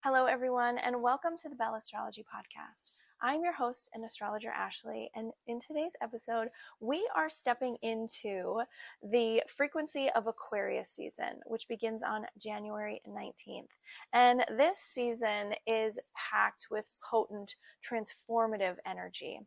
Hello, everyone, and welcome to the Bell Astrology Podcast. I'm your host and astrologer, Ashley, and in today's episode, we are stepping into the frequency of Aquarius season, which begins on January 19th. And this season is packed with potent, transformative energy.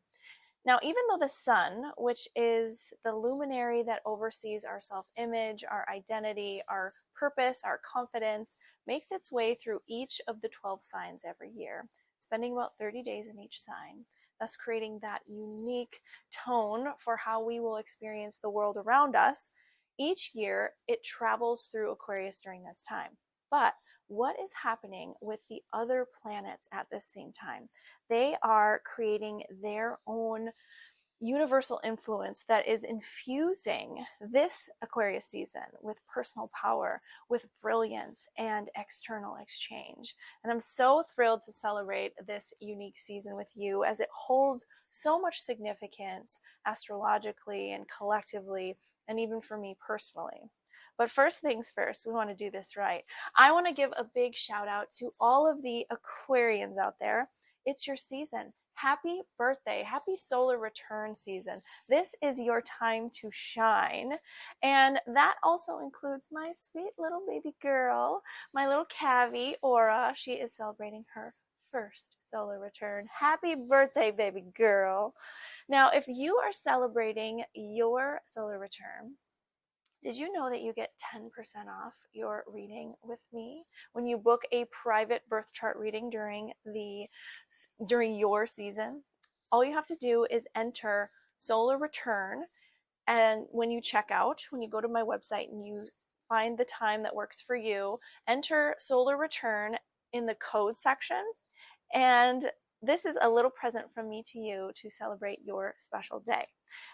Now, even though the sun, which is the luminary that oversees our self-image, our identity, our purpose, our confidence, makes its way through each of the 12 signs every year, spending about 30 days in each sign, thus creating that unique tone for how we will experience the world around us. Each year, it travels through Aquarius during this time. But what is happening with the other planets at this same time? They are creating their own universal influence that is infusing this Aquarius season with personal power, with brilliance, and external exchange. And I'm so thrilled to celebrate this unique season with you as it holds so much significance astrologically and collectively, and even for me personally. But first things first, we want to do this right. I want to give a big shout out to all of the Aquarians out there. It's your season. Happy birthday. Happy solar return season. This is your time to shine. And that also includes my sweet little baby girl, my little Cavi, Aura. She is celebrating her first solar return. Happy birthday, baby girl. Now, if you are celebrating your solar return, did you know that you get 10% off your reading with me when you book a private birth chart reading during your season? All you have to do is enter solar return, and when you check out, when you go to my website and you find the time that works for you, enter solar return in the code section, and this is a little present from me to you to celebrate your special day.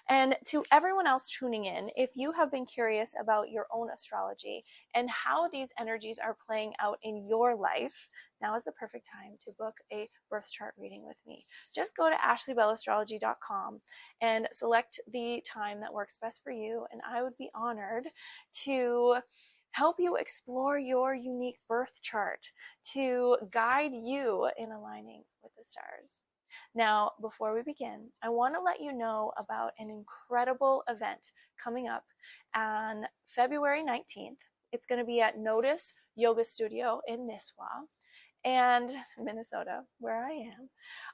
And to everyone else tuning in, if you have been curious about your own astrology and how these energies are playing out in your life, now is the perfect time to book a birth chart reading with me. Just go to ashleybelastrology.com and select the time that works best for you, and I would be honored to help you explore your unique birth chart to guide you in aligning with the stars. Now, before we begin, I want to let you know about an incredible event coming up on February 19th. It's going to be at Notice Yoga Studio in Nisswa and Minnesota, where I am.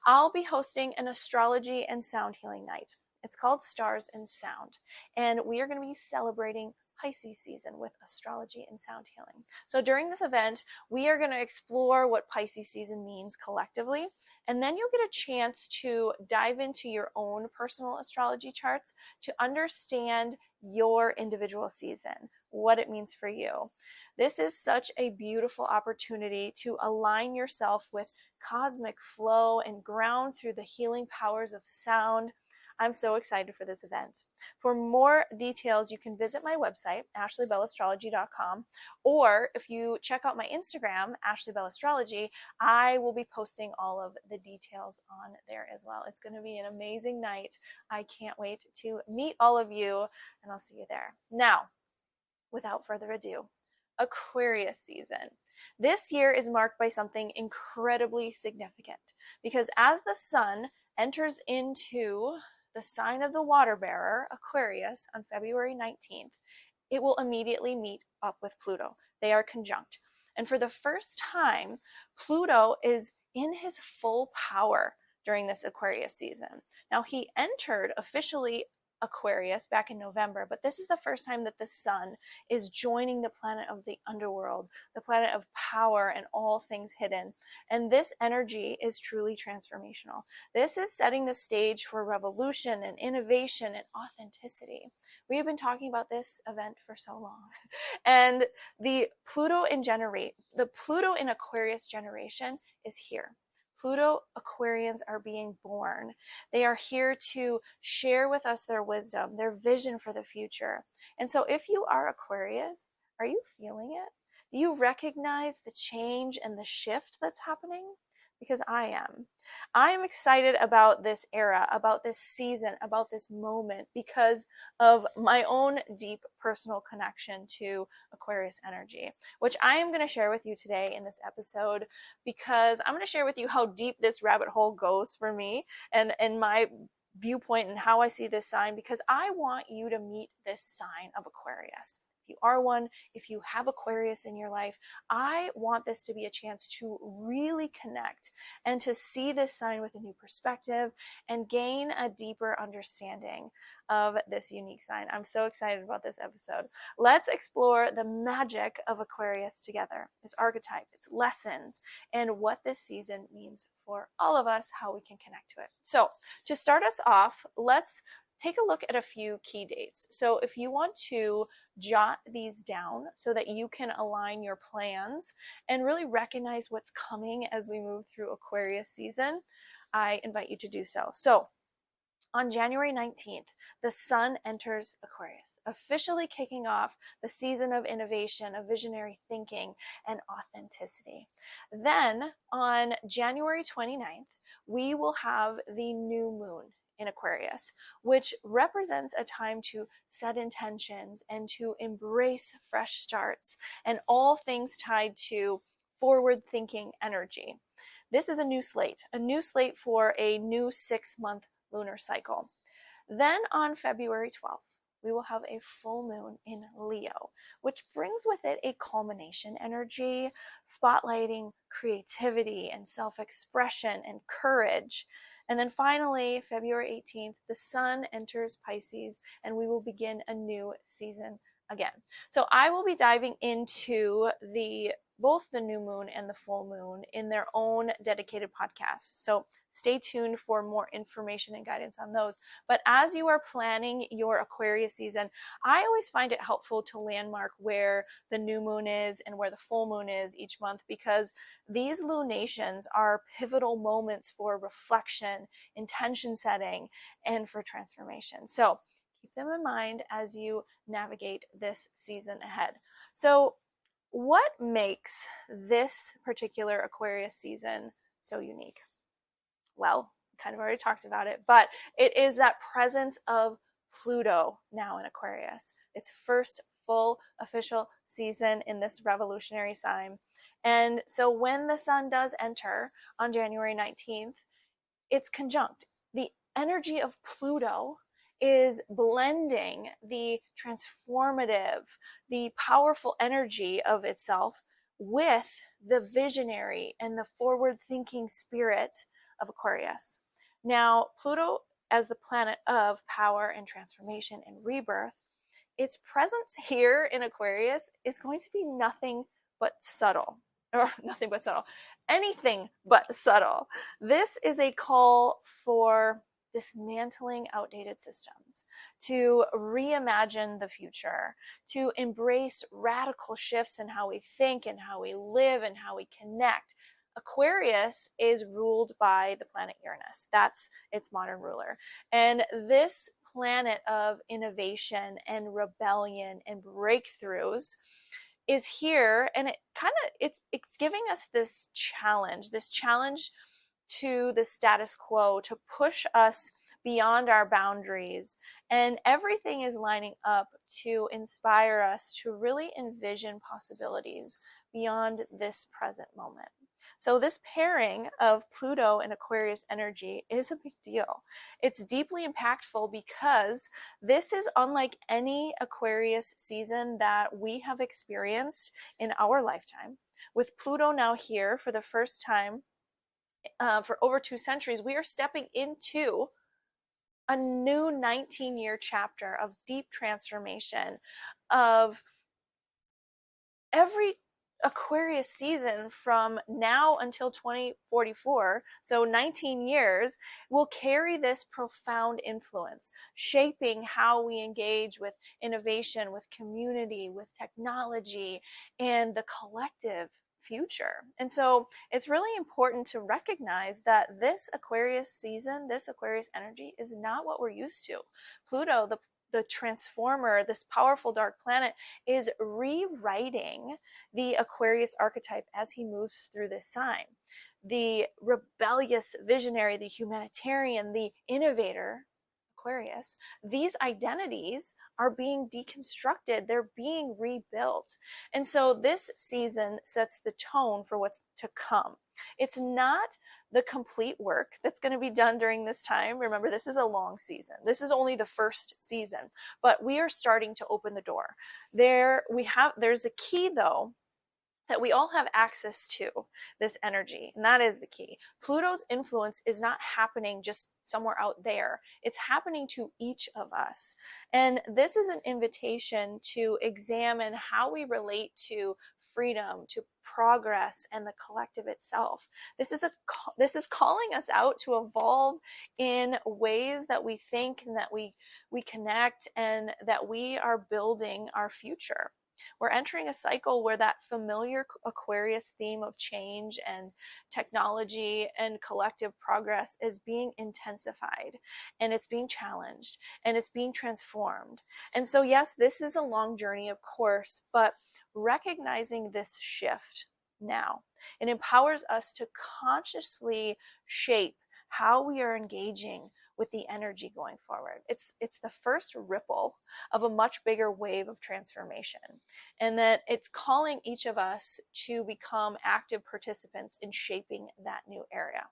I'll be hosting an astrology and sound healing night. It's called Stars and Sound, and we are going to be celebrating Pisces season with astrology and sound healing. So during this event, we are going to explore what Pisces season means collectively, and then you'll get a chance to dive into your own personal astrology charts to understand your individual season, what it means for you. This is such a beautiful opportunity to align yourself with cosmic flow and ground through the healing powers of sound. I'm so excited for this event. For more details, you can visit my website, ashleybelastrology.com, or if you check out my Instagram, ashleybelastrology, I will be posting all of the details on there as well. It's going to be an amazing night. I can't wait to meet all of you, and I'll see you there. Now, without further ado, Aquarius season. This year is marked by something incredibly significant because as the sun enters into the sign of the water bearer, Aquarius, on February 19th, it will immediately meet up with Pluto. They are conjunct. And for the first time, Pluto is in his full power during this Aquarius season. Now, he entered officially Aquarius back in November, but this is the first time that the sun is joining the planet of the underworld, the planet of power and all things hidden. And this energy is truly transformational. This is setting the stage for revolution and innovation and authenticity. We have been talking about this event for so long. And the Pluto in Aquarius generation is here. Pluto Aquarians are being born. They are here to share with us their wisdom, their vision for the future. And so if you are Aquarius, are you feeling it? Do you recognize the change and the shift that's happening? because I am. I am excited about this era, about this season, about this moment because of my own deep personal connection to Aquarius energy, which I am going to share with you today in this episode, because I'm going to share with you how deep this rabbit hole goes for me and my viewpoint and how I see this sign, because I want you to meet this sign of Aquarius. If you are one, if you have Aquarius in your life, I want this to be a chance to really connect and to see this sign with a new perspective and gain a deeper understanding of this unique sign. I'm so excited about this episode. Let's explore the magic of Aquarius together, its archetype, its lessons, and what this season means for all of us, how we can connect to it. So to start us off, let's take a look at a few key dates. So if you want to jot these down so that you can align your plans and really recognize what's coming as we move through Aquarius season, I invite you to do so. So on January 19th, the sun enters Aquarius, officially kicking off the season of innovation, of visionary thinking, and authenticity. Then on January 29th, we will have the new moon in Aquarius, which represents a time to set intentions and to embrace fresh starts and all things tied to forward thinking energy. This is a new slate for a new 6-month lunar cycle. Then on February 12th, we will have a full moon in Leo, which brings with it a culmination energy, spotlighting creativity and self-expression and courage. And then finally, February 18th, the sun enters Pisces and we will begin a new season again. So I will be diving into both the new moon and the full moon in their own dedicated podcasts. So stay tuned for more information and guidance on those. But as you are planning your Aquarius season, I always find it helpful to landmark where the new moon is and where the full moon is each month, because these lunations are pivotal moments for reflection, intention setting, and for transformation. So keep them in mind as you navigate this season ahead. So what makes this particular Aquarius season so unique? Well, kind of already talked about it, but it is that presence of Pluto now in Aquarius. Its first full official season in this revolutionary sign. And so when the sun does enter on January 19th, it's conjunct. The energy of Pluto is blending the transformative, the powerful energy of itself with the visionary and the forward-thinking spirit of Aquarius. Now, Pluto, as the planet of power and transformation and rebirth, its presence here in Aquarius is going to be nothing but subtle. Anything but subtle. This is a call for dismantling outdated systems, to reimagine the future, to embrace radical shifts in how we think and how we live and how we connect. Aquarius is ruled by the planet Uranus. That's its modern ruler. And this planet of innovation and rebellion and breakthroughs is here, and it's giving us this challenge to the status quo, to push us beyond our boundaries. And everything is lining up to inspire us to really envision possibilities beyond this present moment. So this pairing of Pluto and Aquarius energy is a big deal. It's deeply impactful because this is unlike any Aquarius season that we have experienced in our lifetime. With Pluto now here for the first time for over 2 centuries, we are stepping into a new 19-year chapter of deep transformation, of every Aquarius season from now until 2044, so 19 years, will carry this profound influence, shaping how we engage with innovation, with community, with technology, and the collective future. And so it's really important to recognize that this Aquarius season, this Aquarius energy, is not what we're used to. Pluto, the the transformer, this powerful dark planet, is rewriting the Aquarius archetype as he moves through this sign. The rebellious visionary, the humanitarian, the innovator, Aquarius, these identities are being deconstructed, they're being rebuilt. And so this season sets the tone for what's to come. It's not the complete work that's going to be done during this time. Remember, this is a long season. This is only the first season, but we are starting to open the door. There's a key though, that we all have access to this energy, and that is the key. Pluto's influence is not happening just somewhere out there. It's happening to each of us. And this is an invitation to examine how we relate to freedom, to progress, and the collective itself. This is calling us out to evolve in ways that we think and that we connect, and that we are building our future. We're entering a cycle where that familiar Aquarius theme of change and technology and collective progress is being intensified, and it's being challenged, and it's being transformed. And so, yes, this is a long journey, of course, but recognizing this shift now, it empowers us to consciously shape how we are engaging with the energy going forward. It's the first ripple of a much bigger wave of transformation, and that it's calling each of us to become active participants in shaping that new era.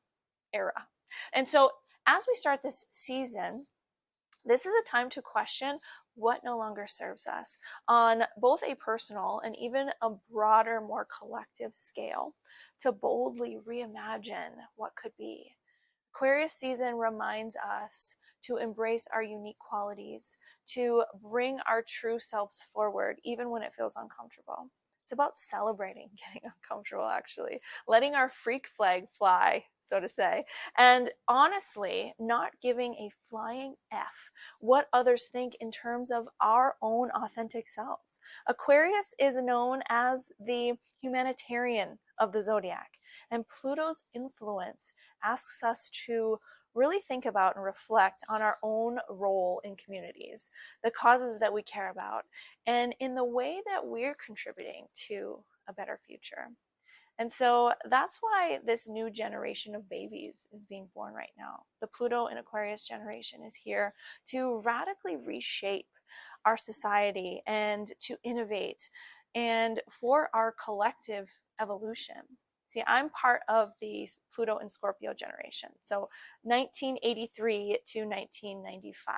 And so as we start this season, this is a time to question what no longer serves us on both a personal and even a broader, more collective scale, to boldly reimagine what could be. Aquarius season reminds us to embrace our unique qualities, to bring our true selves forward, even when it feels uncomfortable. It's about celebrating getting uncomfortable, actually, letting our freak flag fly, so to say, and honestly, not giving a flying F what others think in terms of our own authentic selves. Aquarius is known as the humanitarian of the zodiac, and Pluto's influence asks us to really think about and reflect on our own role in communities, the causes that we care about, and in the way that we're contributing to a better future. And so that's why this new generation of babies is being born right now. The Pluto in Aquarius generation is here to radically reshape our society and to innovate and for our collective evolution. See, I'm part of the Pluto and Scorpio generation, so 1983 to 1995.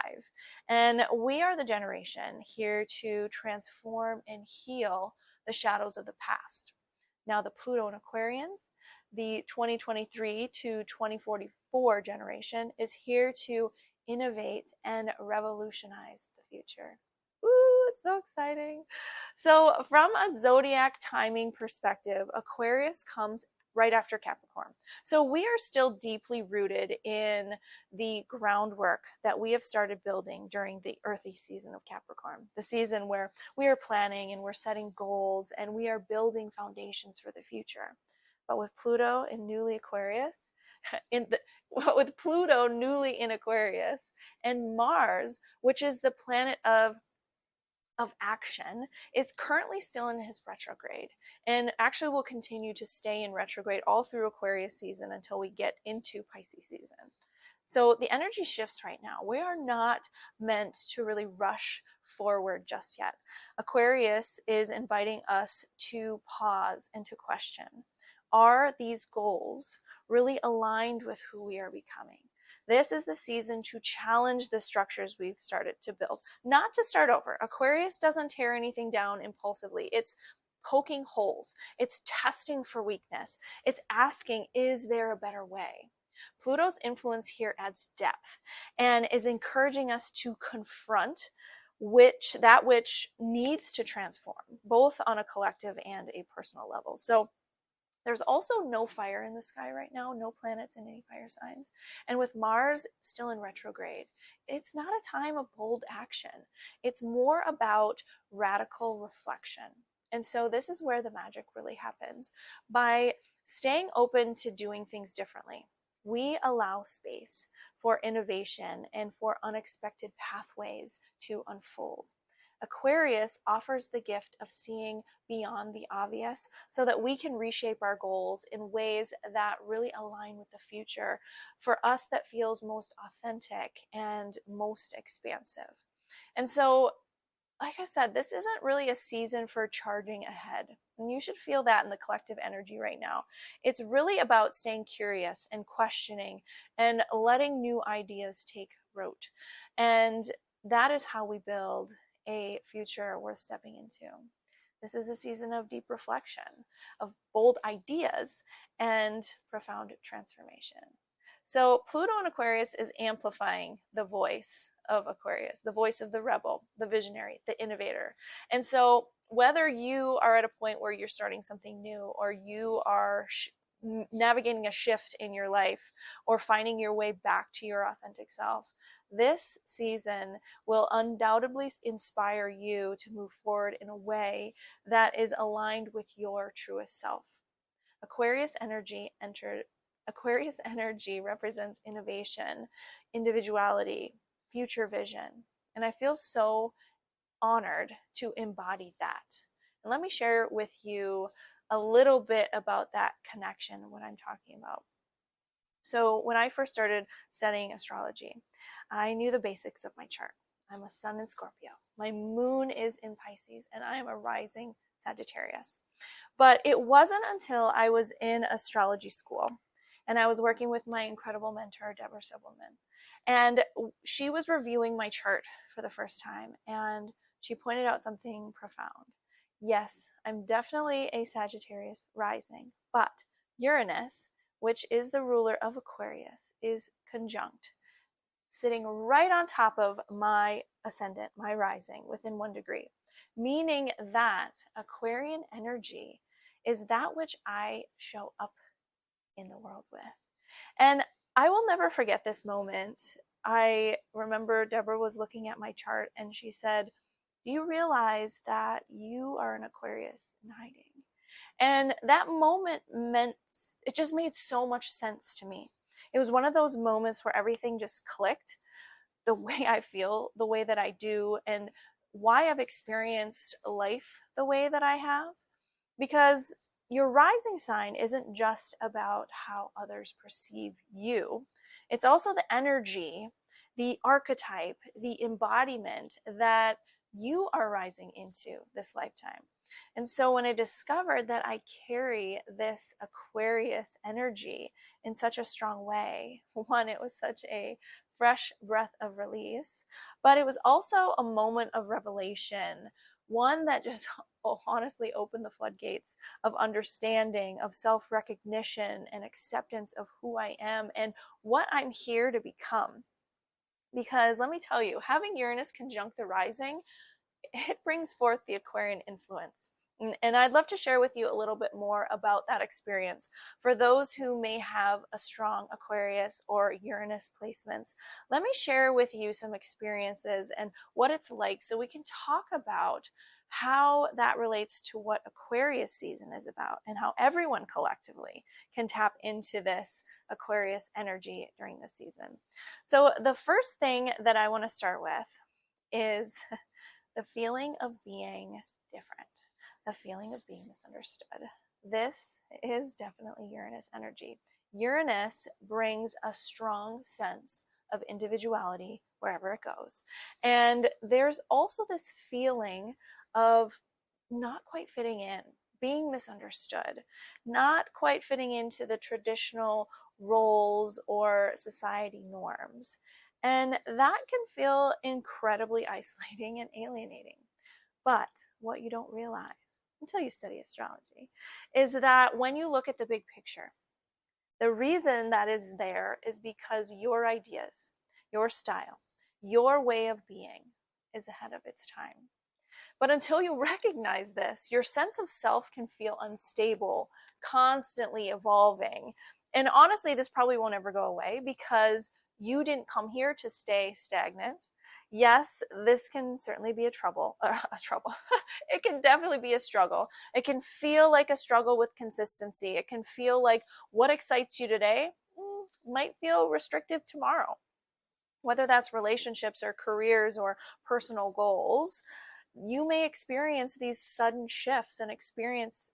And we are the generation here to transform and heal the shadows of the past. Now, the Pluto and Aquarians, the 2023 to 2044 generation, is here to innovate and revolutionize the future. Ooh, it's so exciting. So from a zodiac timing perspective, Aquarius comes right after Capricorn. So we are still deeply rooted in the groundwork that we have started building during the earthy season of Capricorn, the season where we are planning and we're setting goals and we are building foundations for the future. But with Pluto in newly Aquarius, with Pluto newly in Aquarius, and Mars, which is the planet of action, is currently still in his retrograde, and actually will continue to stay in retrograde all through Aquarius season until we get into Pisces season. So the energy shifts right now. We are not meant to really rush forward just yet. Aquarius is inviting us to pause and to question, are these goals really aligned with who we are becoming? This is the season to challenge the structures we've started to build, not to start over. Aquarius doesn't tear anything down impulsively. It's poking holes. It's testing for weakness. It's asking, is there a better way? Pluto's influence here adds depth and is encouraging us to confront that which needs to transform, both on a collective and a personal level. So there's also no fire in the sky right now, no planets in any fire signs. And with Mars still in retrograde, it's not a time of bold action. It's more about radical reflection. And so this is where the magic really happens, by staying open to doing things differently, we allow space for innovation and for unexpected pathways to unfold. Aquarius offers the gift of seeing beyond the obvious so that we can reshape our goals in ways that really align with the future for us that feels most authentic and most expansive. And so, like I said, this isn't really a season for charging ahead. And you should feel that in the collective energy right now. It's really about staying curious and questioning and letting new ideas take root. And that is how we build a future worth stepping into. This is a season of deep reflection, of bold ideas, and profound transformation. So Pluto in Aquarius is amplifying the voice of Aquarius, the voice of the rebel, the visionary, the innovator. And so whether you are at a point where you're starting something new, or you are navigating a shift in your life, or finding your way back to your authentic self, this season will undoubtedly inspire you to move forward in a way that is aligned with your truest self. Aquarius energy represents innovation, individuality, future vision. And I feel so honored to embody that. And let me share with you a little bit about that connection, what I'm talking about. So when I first started studying astrology, I knew the basics of my chart. I'm a sun in Scorpio. My moon is in Pisces, and I am a rising Sagittarius. But it wasn't until I was in astrology school and I was working with my incredible mentor, Deborah Sibelman, and she was reviewing my chart for the first time, and she pointed out something profound. Yes, I'm definitely a Sagittarius rising, but Uranus, which is the ruler of Aquarius, is conjunct, sitting right on top of my ascendant, my rising, within 1 degree, meaning that Aquarian energy is that which I show up in the world with. And I will never forget this moment. I remember Deborah was looking at my chart and she said, "Do you realize that you are an Aquarius in hiding?" And that moment it just made so much sense to me. It was one of those moments where everything just clicked, the way I feel, the way that I do, and why I've experienced life the way that I have. Because your rising sign isn't just about how others perceive you. It's also the energy, the archetype, the embodiment that you are rising into this lifetime. And so when I discovered that I carry this Aquarius energy in such a strong way, one, it was such a fresh breath of release, but it was also a moment of revelation, one that just honestly opened the floodgates of understanding, of self-recognition and acceptance of who I am and what I'm here to become. Because let me tell you, having Uranus conjunct the rising, it brings forth the Aquarian influence. And I'd love to share with you a little bit more about that experience. For those who may have a strong Aquarius or Uranus placements, let me share with you some experiences and what it's like so we can talk about how that relates to what Aquarius season is about and how everyone collectively can tap into this Aquarius energy during this season. So the first thing that I want to start with is the feeling of being different, the feeling of being misunderstood. This is definitely Uranus energy. Uranus brings a strong sense of individuality wherever it goes. And there's also this feeling of not quite fitting in, being misunderstood, not quite fitting into the traditional roles or society norms. And that can feel incredibly isolating and alienating. But what you don't realize until you study astrology is that when you look at the big picture, the reason that is there is because your ideas, your style, your way of being is ahead of its time. But until you recognize this, your sense of self can feel unstable, constantly evolving. And honestly, this probably won't ever go away because you didn't come here to stay stagnant. Yes, this can certainly be a trouble. It can definitely be a struggle. It can feel like a struggle with consistency. It can feel like what excites you today might feel restrictive tomorrow. Whether that's relationships or careers or personal goals, you may experience these sudden shifts and experience,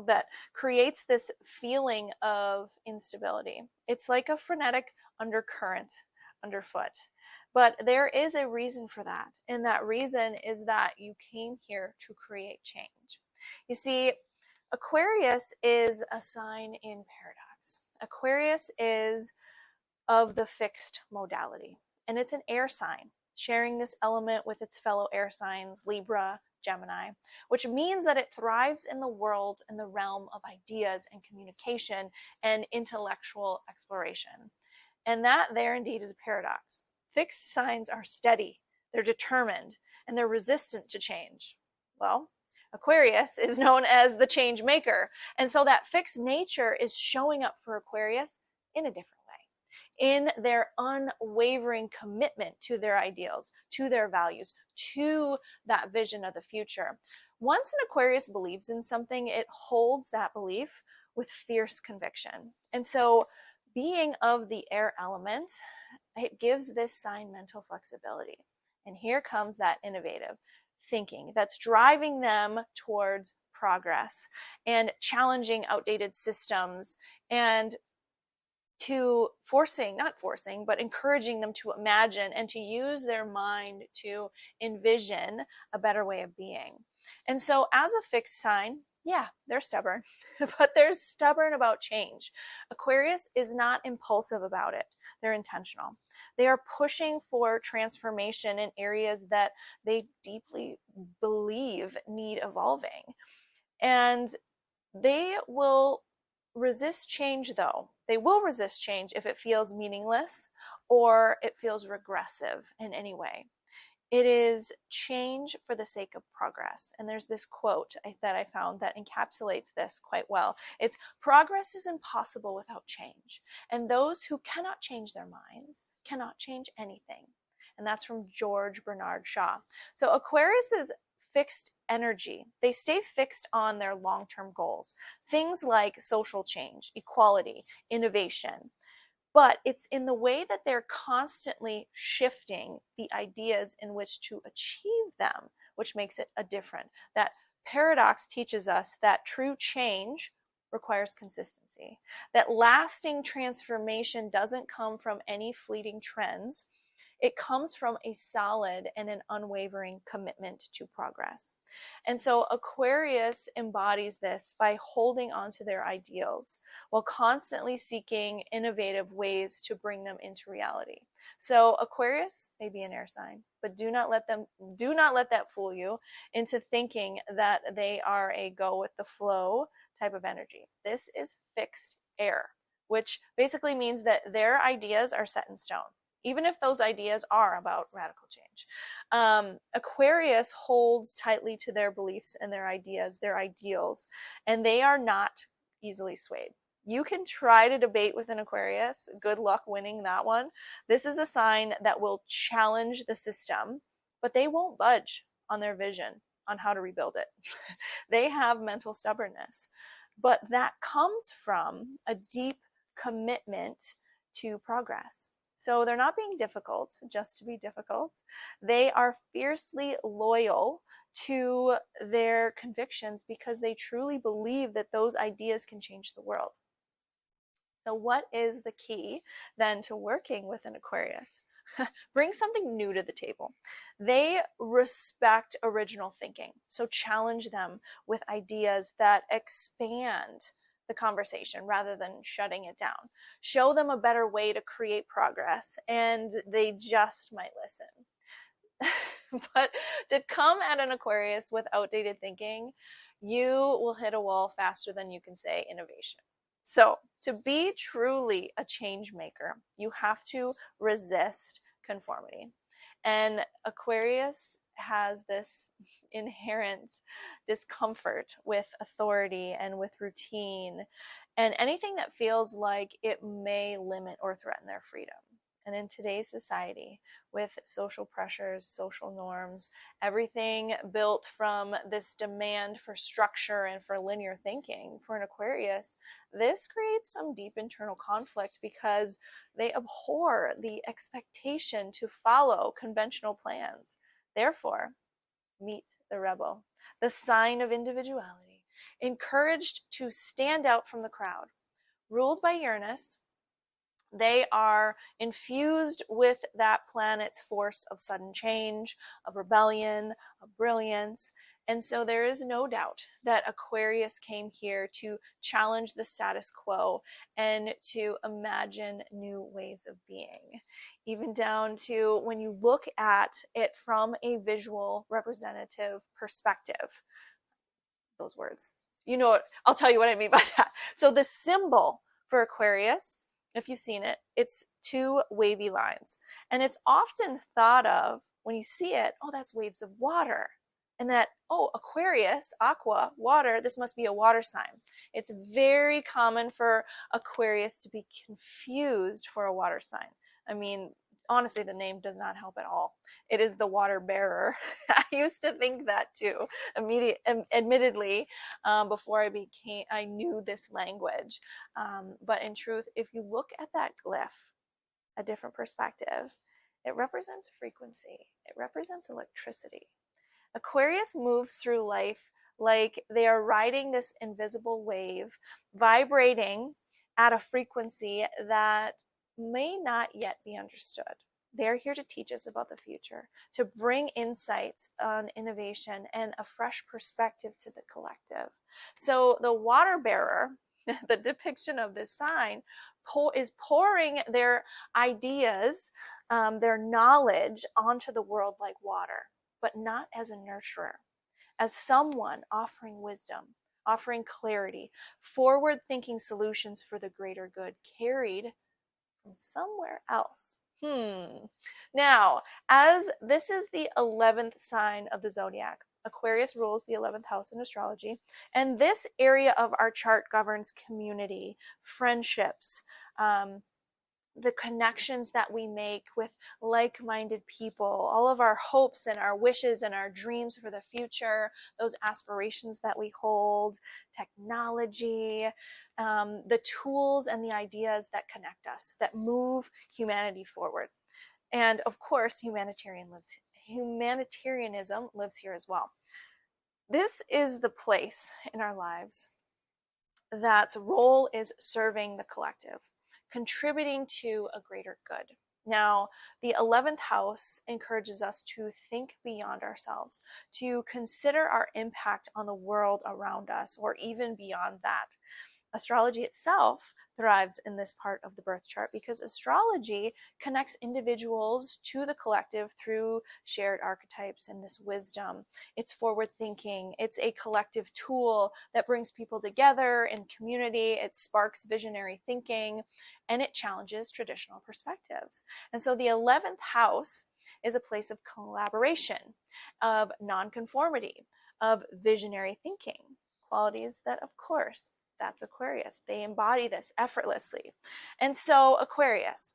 that creates this feeling of instability. It's like a frenetic undercurrent underfoot. But there is a reason for that. And that reason is that you came here to create change. You see, Aquarius is a sign in paradox. Aquarius is of the fixed modality, and it's an air sign, sharing this element with its fellow air signs, Libra, Gemini, which means that it thrives in the world in the realm of ideas and communication and intellectual exploration. And that there indeed is a paradox. Fixed signs are steady, they're determined, and they're resistant to change. Well, Aquarius is known as the change maker. And so that fixed nature is showing up for Aquarius in a different way, in their unwavering commitment to their ideals, to their values, to that vision of the future. Once an Aquarius believes in something, it holds that belief with fierce conviction. And so being of the air element, it gives this sign mental flexibility. And here comes that innovative thinking that's driving them towards progress and challenging outdated systems, and to encouraging them to imagine and to use their mind to envision a better way of being. And so as a fixed sign, yeah, they're stubborn, but they're stubborn about change. Aquarius is not impulsive about it. They're intentional. They are pushing for transformation in areas that they deeply believe need evolving. And they will resist change, though. They will resist change if it feels meaningless or it feels regressive in any way. It is change for the sake of progress. And there's this quote that I found that encapsulates this quite well. It's, progress is impossible without change. And those who cannot change their minds cannot change anything. And that's from George Bernard Shaw. So Aquarius is fixed energy. They stay fixed on their long-term goals. Things like social change, equality, innovation. But it's in the way that they're constantly shifting the ideas in which to achieve them, which makes it a different. That paradox teaches us that true change requires consistency, that lasting transformation doesn't come from any fleeting trends. It comes from a solid and an unwavering commitment to progress. And so Aquarius embodies this by holding on to their ideals while constantly seeking innovative ways to bring them into reality. So Aquarius may be an air sign, but do not let that fool you into thinking that they are a go with the flow type of energy. This is fixed air, which basically means that their ideas are set in stone, even if those ideas are about radical change. Aquarius holds tightly to their beliefs and their ideas, their ideals, and they are not easily swayed. You can try to debate with an Aquarius. Good luck winning that one. This is a sign that will challenge the system, but they won't budge on their vision on how to rebuild it. They have mental stubbornness, but that comes from a deep commitment to progress. So they're not being difficult just to be difficult. They are fiercely loyal to their convictions because they truly believe that those ideas can change the world. So what is the key then to working with an Aquarius? Bring something new to the table. They respect original thinking. So challenge them with ideas that expand the conversation rather than shutting it down. Show them a better way to create progress, and they just might listen. But to come at an Aquarius with outdated thinking, you will hit a wall faster than you can say innovation. So to be truly a change maker, you have to resist conformity. And Aquarius has this inherent discomfort with authority and with routine and anything that feels like it may limit or threaten their freedom. And in today's society, with social pressures, social norms, everything built from this demand for structure and for linear thinking, for an Aquarius, this creates some deep internal conflict because they abhor the expectation to follow conventional plans. Therefore, meet the rebel, the sign of individuality, encouraged to stand out from the crowd. Ruled by Uranus, they are infused with that planet's force of sudden change, of rebellion, of brilliance. And so there is no doubt that Aquarius came here to challenge the status quo and to imagine new ways of being. Even down to when you look at it from a visual representative perspective. Those words. You know what? I'll tell you what I mean by that. So the symbol for Aquarius, if you've seen it, it's two wavy lines. And it's often thought of, when you see it, oh, that's waves of water. And that, oh, Aquarius, aqua, water, this must be a water sign. It's very common for Aquarius to be confused for a water sign. I mean, honestly, the name does not help at all. It is the water bearer. I used to think that too, admittedly, before I knew this language. But in truth, if you look at that glyph, a different perspective, it represents frequency. It represents electricity. Aquarius moves through life like they are riding this invisible wave, vibrating at a frequency that may not yet be understood. They're here to teach us about the future, to bring insights on innovation and a fresh perspective to the collective. So the water bearer, the depiction of this sign, is pouring their ideas, their knowledge onto the world like water, but not as a nurturer, as someone offering wisdom, offering clarity, forward-thinking solutions for the greater good, carried from somewhere else. Now, as this is the 11th sign of the zodiac, Aquarius rules the 11th house in astrology, and this area of our chart governs community, friendships, the connections that we make with like-minded people, all of our hopes and our wishes and our dreams for the future, those aspirations that we hold, technology, the tools and the ideas that connect us, that move humanity forward. And of course, humanitarianism lives here as well. This is the place in our lives that's role is serving the collective, contributing to a greater good. Now, the 11th house encourages us to think beyond ourselves, to consider our impact on the world around us, or even beyond that. Astrology itself thrives in this part of the birth chart because astrology connects individuals to the collective through shared archetypes and this wisdom. It's forward thinking. It's a collective tool that brings people together in community. It sparks visionary thinking, and it challenges traditional perspectives. And so the 11th house is a place of collaboration, of nonconformity, of visionary thinking, qualities that, of course, that's Aquarius. They embody this effortlessly. And so Aquarius,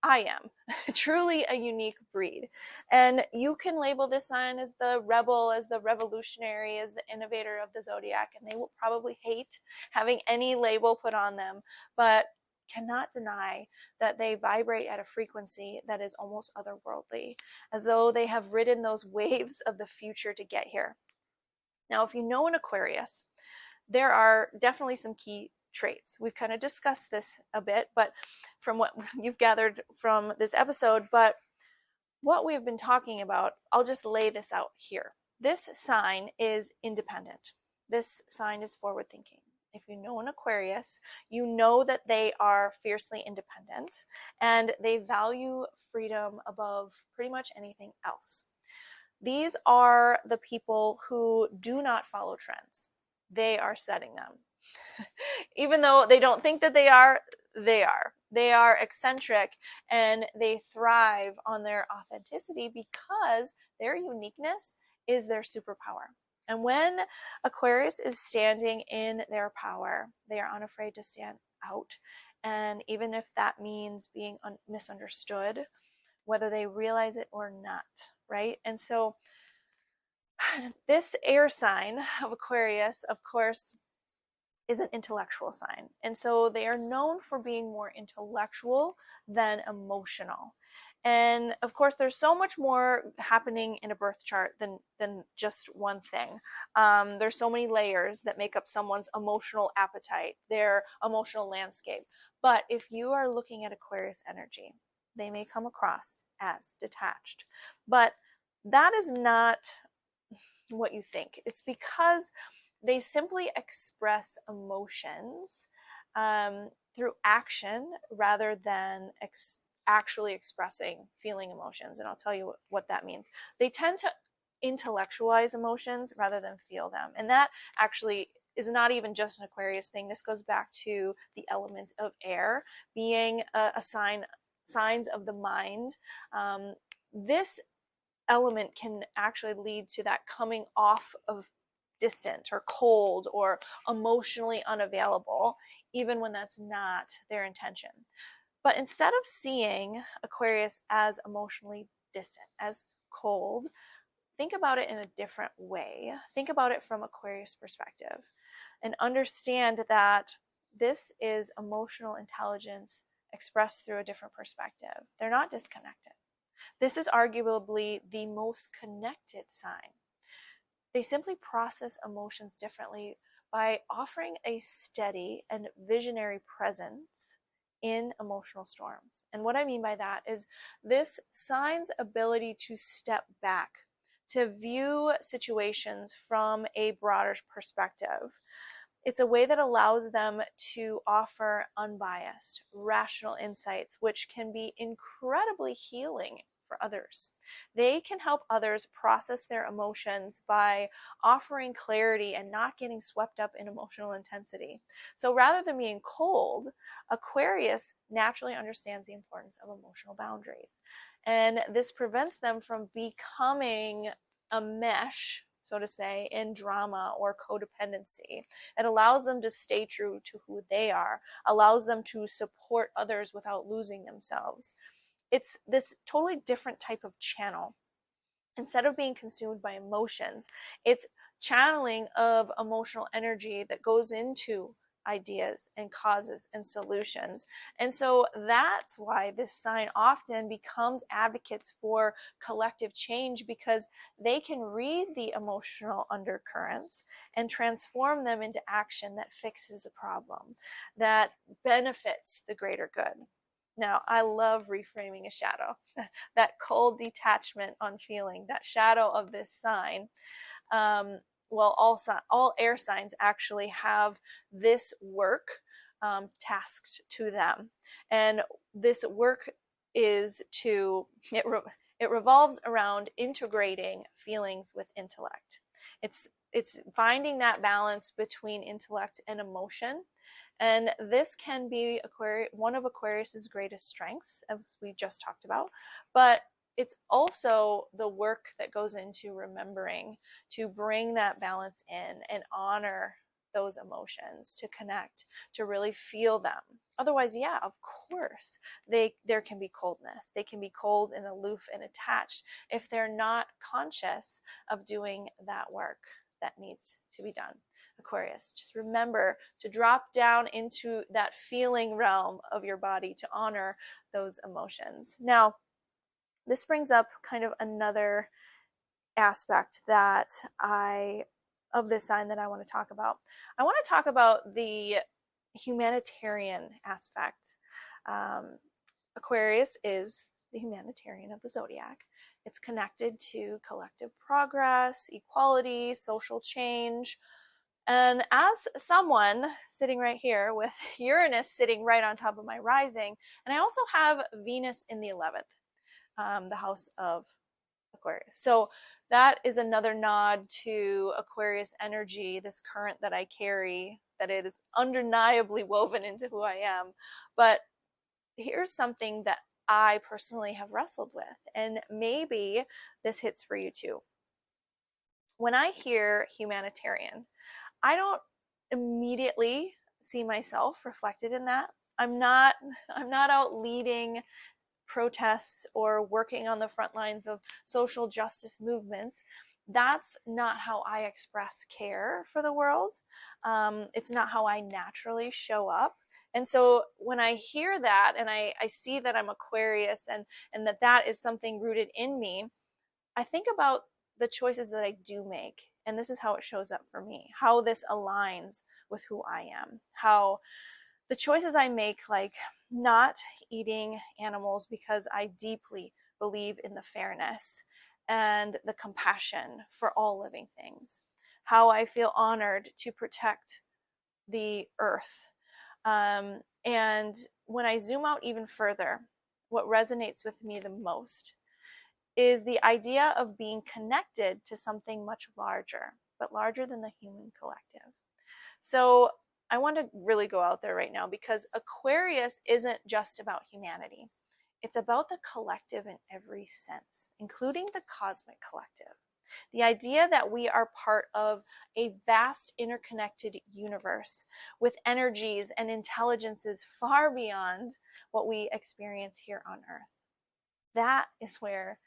I am truly a unique breed. And you can label this sign as the rebel, as the revolutionary, as the innovator of the zodiac, and they will probably hate having any label put on them, but cannot deny that they vibrate at a frequency that is almost otherworldly, as though they have ridden those waves of the future to get here. Now, if you know an Aquarius, there are definitely some key traits. We've kind of discussed this a bit, but from what you've gathered from this episode, but what we've been talking about, I'll just lay this out here. This sign is independent. This sign is forward thinking. If you know an Aquarius, you know that they are fiercely independent and they value freedom above pretty much anything else. These are the people who do not follow trends. They are setting them. Even though they don't think that they are, they are. They are eccentric and they thrive on their authenticity because their uniqueness is their superpower. And when Aquarius is standing in their power, they are unafraid to stand out. And even if that means being misunderstood, whether they realize it or not, right? And so this air sign of Aquarius, of course, is an intellectual sign. And so they are known for being more intellectual than emotional. And of course, there's so much more happening in a birth chart than just one thing. There's so many layers that make up someone's emotional appetite, their emotional landscape. But if you are looking at Aquarius energy, they may come across as detached. But that is not what you think. It's because they simply express emotions through action rather than actually expressing feeling emotions. And I'll tell you what that means. They tend to intellectualize emotions rather than feel them. And that actually is not even just an Aquarius thing. This goes back to the element of air being signs of the mind. This element can actually lead to that coming off of distant or cold or emotionally unavailable, even when that's not their intention. But instead of seeing Aquarius as emotionally distant, as cold, think about it in a different way. Think about it from Aquarius perspective and understand that this is emotional intelligence expressed through a different perspective. They're not disconnected. This is arguably the most connected sign. They simply process emotions differently by offering a steady and visionary presence in emotional storms. And what I mean by that is this sign's ability to step back, to view situations from a broader perspective. It's a way that allows them to offer unbiased, rational insights, which can be incredibly healing for others. They can help others process their emotions by offering clarity and not getting swept up in emotional intensity. So rather than being cold, Aquarius naturally understands the importance of emotional boundaries. And this prevents them from becoming a mesh, so to say, in drama or codependency. It allows them to stay true to who they are, allows them to support others without losing themselves. It's this totally different type of channel. Instead of being consumed by emotions, it's channeling of emotional energy that goes into ideas and causes and solutions. And so that's why this sign often becomes advocates for collective change, because they can read the emotional undercurrents and transform them into action that fixes a problem, that benefits the greater good. Now, I love reframing a shadow, that cold detachment on feeling, that shadow of this sign. Well, all air signs actually have this work tasked to them. And this work is it revolves around integrating feelings with intellect. It's finding that balance between intellect and emotion. And this can be one of Aquarius's greatest strengths, as we just talked about, but it's also the work that goes into remembering to bring that balance in and honor those emotions, to connect, to really feel them. Otherwise, yeah, of course, there can be coldness. They can be cold and aloof and attached if they're not conscious of doing that work that needs to be done. Aquarius, just remember to drop down into that feeling realm of your body to honor those emotions. Now, this brings up kind of another aspect of this sign that I want to talk about. I want to talk about the humanitarian aspect. Aquarius is the humanitarian of the zodiac. It's connected to collective progress, equality, social change. And as someone sitting right here with Uranus sitting right on top of my rising, and I also have Venus in the 11th, the house of Aquarius. So that is another nod to Aquarius energy, this current that I carry, that it is undeniably woven into who I am. But here's something that I personally have wrestled with, and maybe this hits for you too. when I hear humanitarian, I don't immediately see myself reflected in that. I'm not out leading protests or working on the front lines of social justice movements. That's not how I express care for the world. It's not how I naturally show up. And so when I hear that and I see that I'm Aquarius and that is something rooted in me, I think about the choices that I do make. And this is how it shows up for me, how this aligns with who I am, how the choices I make, like not eating animals because I deeply believe in the fairness and the compassion for all living things, how I feel honored to protect the earth. And when I zoom out even further, what resonates with me the most is the idea of being connected to something much larger, but larger than the human collective. So I want to really go out there right now because Aquarius isn't just about humanity. It's about the collective in every sense, including the cosmic collective. The idea that we are part of a vast interconnected universe with energies and intelligences far beyond what we experience here on Earth. That is where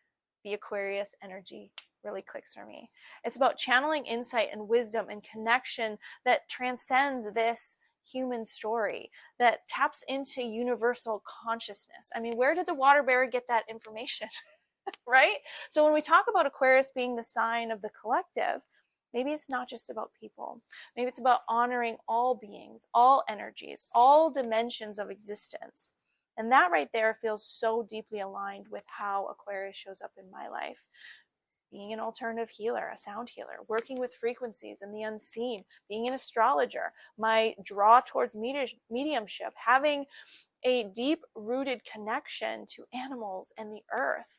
the Aquarius energy really clicks for me. It's about channeling insight and wisdom and connection that transcends this human story, that taps into universal consciousness. I mean, where did the water bearer get that information? Right? So when we talk about Aquarius being the sign of the collective, maybe it's not just about people. Maybe it's about honoring all beings, all energies, all dimensions of existence. And that right there feels so deeply aligned with how Aquarius shows up in my life. Being an alternative healer, a sound healer, working with frequencies and the unseen, being an astrologer, my draw towards mediumship, having a deep-rooted connection to animals and the earth.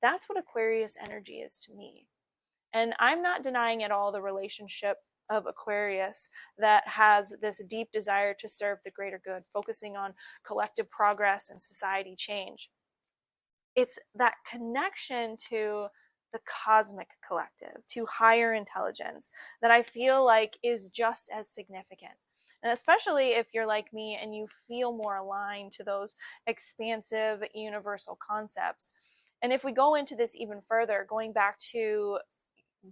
That's what Aquarius energy is to me. And I'm not denying at all the relationship of Aquarius that has this deep desire to serve the greater good, focusing on collective progress and society change. It's that connection to the cosmic collective, to higher intelligence, that I feel like is just as significant. And especially if you're like me and you feel more aligned to those expansive universal concepts. And if we go into this even further, going back to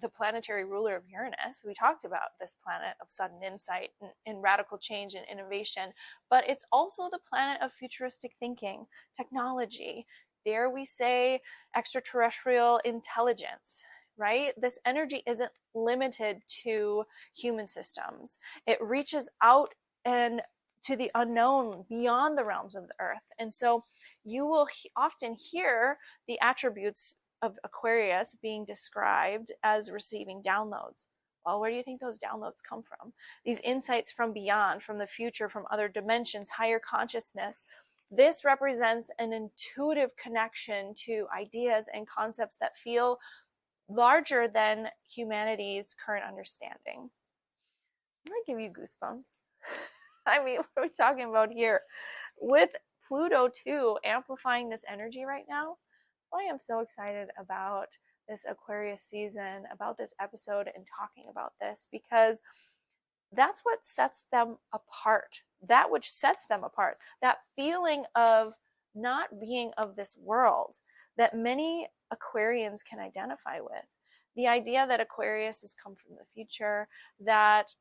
the planetary ruler of Uranus, we talked about this planet of sudden insight and radical change and innovation, but it's also the planet of futuristic thinking, technology, dare we say extraterrestrial intelligence, right? This energy isn't limited to human systems. It reaches out and to the unknown beyond the realms of the earth. And so you will often hear the attributes of Aquarius being described as receiving downloads. Well, where do you think those downloads come from? These insights from beyond, from the future, from other dimensions, higher consciousness. This represents an intuitive connection to ideas and concepts that feel larger than humanity's current understanding. I'm gonna give you goosebumps. I mean, what are we talking about here? With Pluto too amplifying this energy right now, I am so excited about this Aquarius season, about this episode and talking about this, because that's what sets them apart. That which sets them apart, that feeling of not being of this world that many Aquarians can identify with. The idea that Aquarius has come from the future, that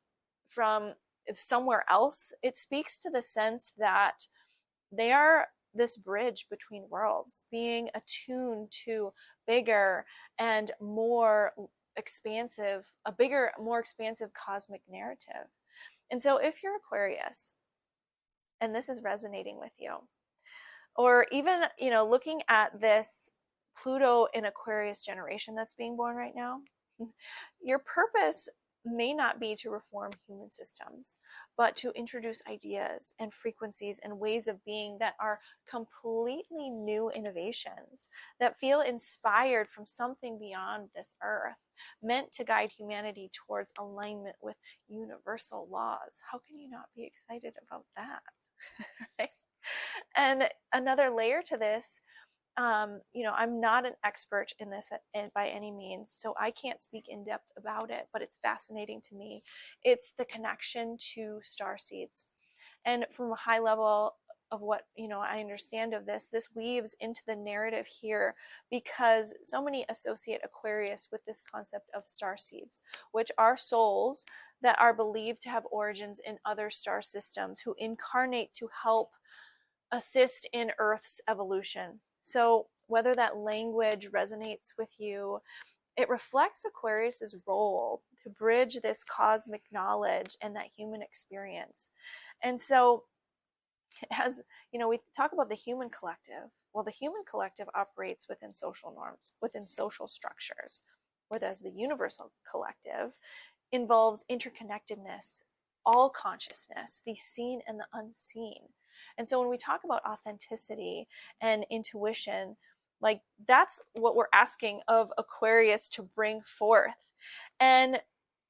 from somewhere else, it speaks to the sense that they are this bridge between worlds, being attuned to bigger and more expansive, a bigger, more expansive cosmic narrative. And so if you're Aquarius and this is resonating with you, or even, looking at this Pluto in Aquarius generation that's being born right now, your purpose may not be to reform human systems, but to introduce ideas and frequencies and ways of being that are completely new innovations, that feel inspired from something beyond this earth, meant to guide humanity towards alignment with universal laws. How can you not be excited about that? Right? And another layer to this, I'm not an expert in this by any means, so I can't speak in depth about it, but it's fascinating to me. It's the connection to star seeds. And from a high level of what I understand of this weaves into the narrative here, because so many associate Aquarius with this concept of star seeds, which are souls that are believed to have origins in other star systems, who incarnate to help assist in Earth's evolution. So whether that language resonates with you, it reflects Aquarius's role to bridge this cosmic knowledge and that human experience. And so, as we talk about the human collective, well, the human collective operates within social norms, within social structures, whereas the universal collective involves interconnectedness, all consciousness, the seen and the unseen. And so when we talk about authenticity and intuition, like, that's what we're asking of Aquarius to bring forth. And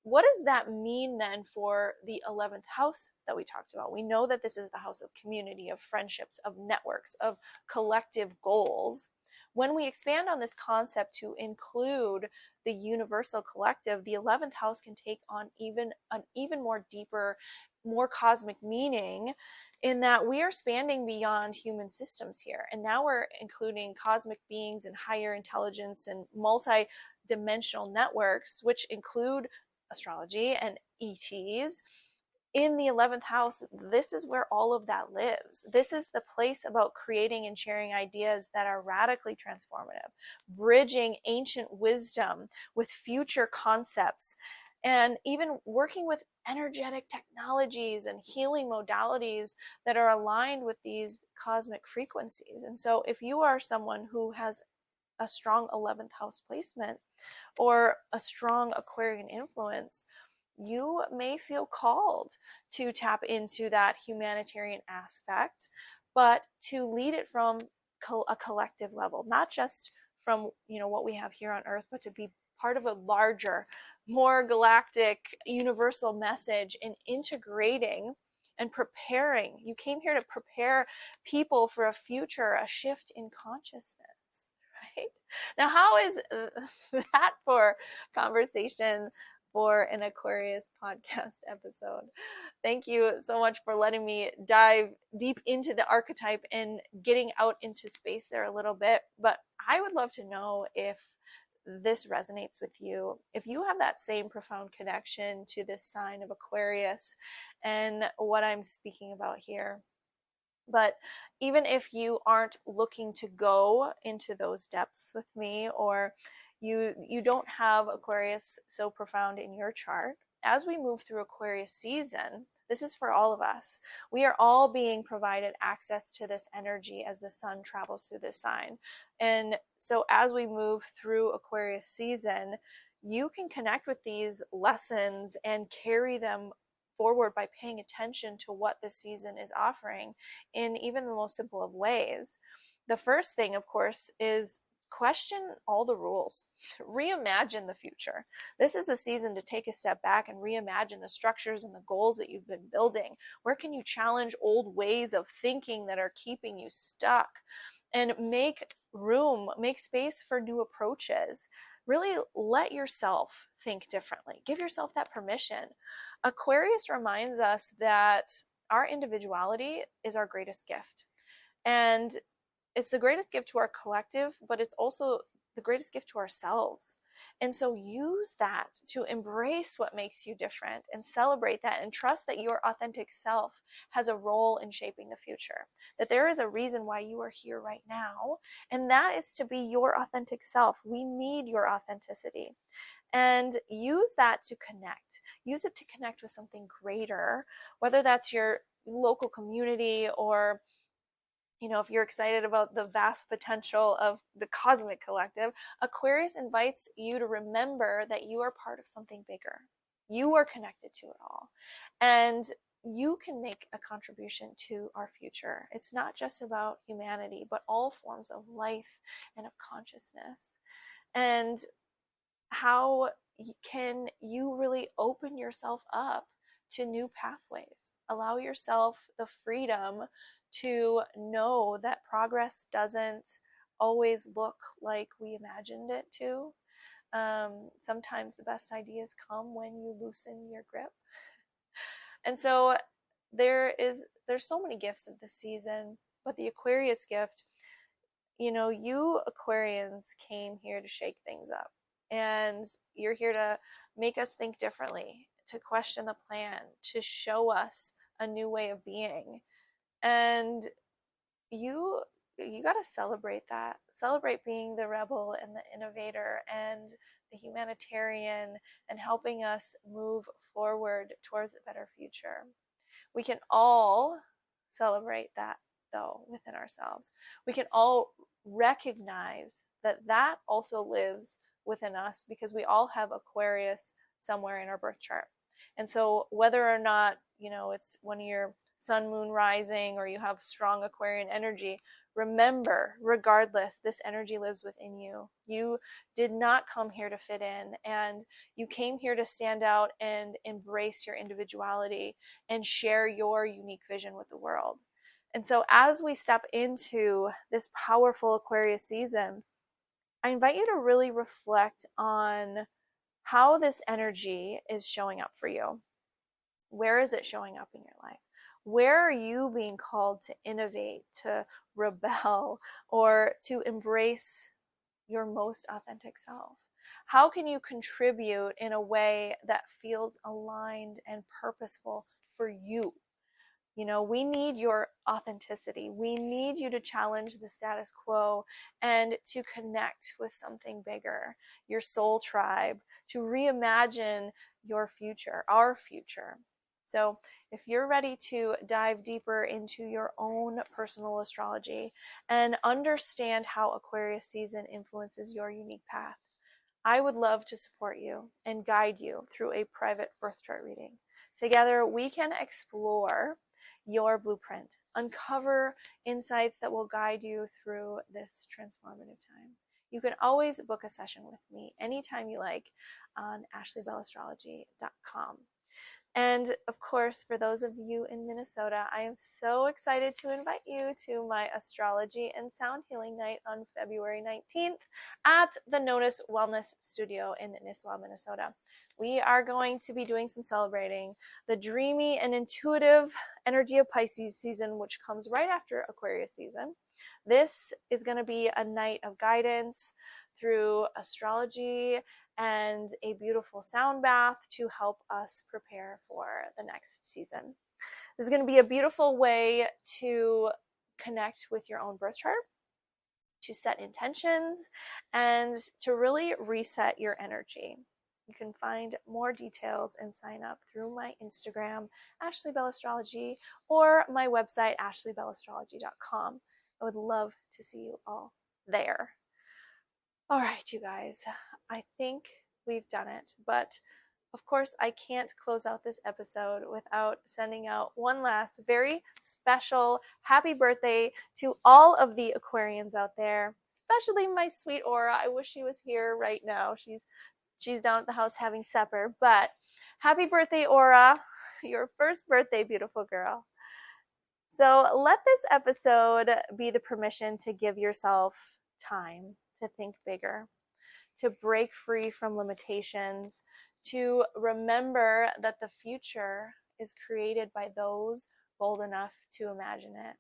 what does that mean then for the 11th house that we talked about? We know that this is the house of community, of friendships, of networks, of collective goals. When we expand on this concept to include the universal collective, the 11th house can take on an even more deeper, more cosmic meaning, in that we are spanning beyond human systems here. And now we're including cosmic beings and higher intelligence and multi-dimensional networks, which include astrology and ETs. In the 11th house, this is where all of that lives. This is the place about creating and sharing ideas that are radically transformative, bridging ancient wisdom with future concepts, and even working with energetic technologies and healing modalities that are aligned with these cosmic frequencies. And so if you are someone who has a strong 11th house placement or a strong Aquarian influence, you may feel called to tap into that humanitarian aspect, but to lead it from a collective level, not just from what we have here on Earth, but to be part of a larger, more galactic, universal message, in integrating and preparing. You came here to prepare people for a future, a shift in consciousness, right? Now, how is that for conversation for an Aquarius podcast episode? Thank you so much for letting me dive deep into the archetype and getting out into space there a little bit. But I would love to know if this resonates with you, if you have that same profound connection to this sign of Aquarius and what I'm speaking about here. But even if you aren't looking to go into those depths with me, or you don't have Aquarius so profound in your chart, as we move through Aquarius season, this is for all of us. We are all being provided access to this energy as the sun travels through this sign. And so as we move through Aquarius season, you can connect with these lessons and carry them forward by paying attention to what the season is offering in even the most simple of ways. The first thing, of course, is question all the rules. Reimagine the future. This is the season to take a step back and reimagine the structures and the goals that you've been building. Where can you challenge old ways of thinking that are keeping you stuck, and make room, make space for new approaches? Really let yourself think differently. Give yourself that permission. Aquarius reminds us that our individuality is our greatest gift. And it's the greatest gift to our collective, but it's also the greatest gift to ourselves. And so use that to embrace what makes you different and celebrate that, and trust that your authentic self has a role in shaping the future, that there is a reason why you are here right now, and that is to be your authentic self. We need your authenticity. And use that to connect. Use it to connect with something greater, whether that's your local community, or if you're excited about the vast potential of the cosmic collective. Aquarius invites you to remember that you are part of something bigger. You are connected to it all, and you can make a contribution to our future. It's not just about humanity, but all forms of life and of consciousness. And how can you really open yourself up to new pathways? Allow yourself the freedom to know that progress doesn't always look like we imagined it to. Sometimes the best ideas come when you loosen your grip. And so there's so many gifts of this season, but the Aquarius gift, you Aquarians came here to shake things up. And you're here to make us think differently, to question the plan, to show us a new way of being. And you got to celebrate that. Celebrate being the rebel and the innovator and the humanitarian and helping us move forward towards a better future. We can all celebrate that, though, within ourselves. We can all recognize that also lives within us, because we all have Aquarius somewhere in our birth chart. And so whether or not, it's one of your sun, moon, rising, or you have strong Aquarian energy, remember, regardless, this energy lives within you. You did not come here to fit in, and you came here to stand out and embrace your individuality and share your unique vision with the world. And so as we step into this powerful Aquarius season, I invite you to really reflect on how this energy is showing up for you. Where is it showing up in your life? Where are you being called to innovate, to rebel, or to embrace your most authentic self? How can you contribute in a way that feels aligned and purposeful for you? We need your authenticity. We need you to challenge the status quo and to connect with something bigger, your soul tribe, to reimagine your future, our future. So if you're ready to dive deeper into your own personal astrology and understand how Aquarius season influences your unique path, I would love to support you and guide you through a private birth chart reading. Together, we can explore your blueprint, uncover insights that will guide you through this transformative time. You can always book a session with me anytime you like on ashleybelastrology.com. And of course, for those of you in Minnesota, I am so excited to invite you to my astrology and sound healing night on February 19th at the Notice Wellness Studio in Nisswa, Minnesota. We are going to be doing some celebrating the dreamy and intuitive energy of Pisces season, which comes right after Aquarius season. This is going to be a night of guidance through astrology and a beautiful sound bath to help us prepare for the next season. This is going to be a beautiful way to connect with your own birth chart, to set intentions, and to really reset your energy. You can find more details and sign up through my Instagram, Ashley Bell Astrology, or my website, ashleybelastrology.com. I would love to see you all there. All right, you guys, I think we've done it, but of course I can't close out this episode without sending out one last very special happy birthday to all of the Aquarians out there, especially my sweet Aura. I wish she was here right now. She's down at the house having supper, but happy birthday, Aura. Your first birthday, beautiful girl. So let this episode be the permission to give yourself time to think bigger, to break free from limitations, to remember that the future is created by those bold enough to imagine it.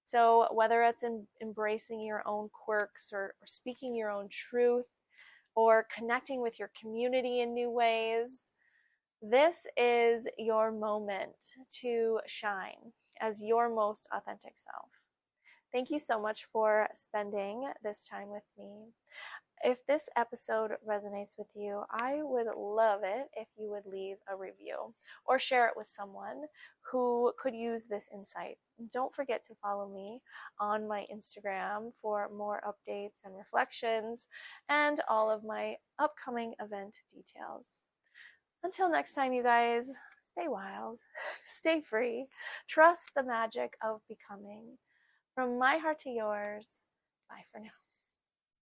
So whether it's embracing your own quirks or speaking your own truth or connecting with your community in new ways, this is your moment to shine as your most authentic self. Thank you so much for spending this time with me. If this episode resonates with you, I would love it if you would leave a review or share it with someone who could use this insight. Don't forget to follow me on my Instagram for more updates and reflections and all of my upcoming event details. Until next time, you guys, stay wild, stay free, trust the magic of becoming. From my heart to yours, bye for now.